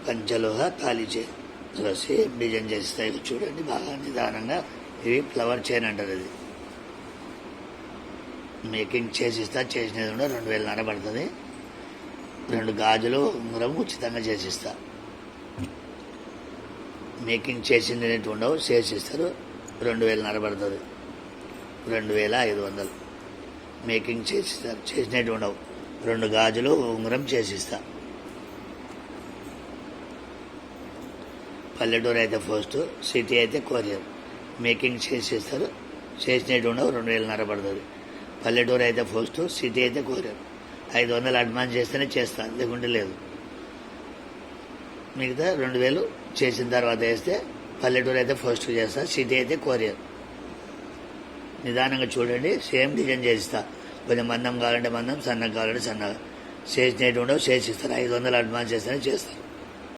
పంచలోహ తాళి చైన్. అసలు same design చేస్తాయి చూడండి, బాగా నిదానంగా. ఇవి ఫ్లవర్ చైన్ అంటారు. ఇది మేకింగ్ చేసిస్తా, చేసినది కూడా 2000 పడుతుంది. 2 గాజులు ఉంగరం ఉచితంగా చేసిస్తా. మేకింగ్ చేసింది ఉండవు, చేసిస్తారు. 2000 పడుతుంది. 2500 మేకింగ్ చేసిస్తారు, చేసినట్టు ఉండవు. 2 గాజులు ఉంగరం చేసిస్తా. పల్లెటూరు అయితే పోస్ట్, సిటీ అయితే కొరియర్. మేకింగ్ చేసిస్తారు, చేసినట్టు ఉండవు. 2000 పడుతుంది. పల్లెటూరు అయితే పోస్ట్, సిటీ అయితే కొరియర్. 500 అడ్వాన్స్ చేస్తేనే చేస్తాను, లేకుంటే లేదు. మిగతా 2000 చేసిన తర్వాత వేస్తే పల్లెటూరు అయితే ఫస్ట్ చేస్తా, సిటీ అయితే కొరియర్. నిదానంగా చూడండి, సేమ్ డిజైన్ చేసిస్తా. కొంచెం మందం కావాలంటే మందం, సన్నగా కావాలంటే సన్నగా. చేసినట్టు ఉండవు, చేసిస్తారు. 500 అడ్వాన్స్ చేస్తేనే చేస్తాను.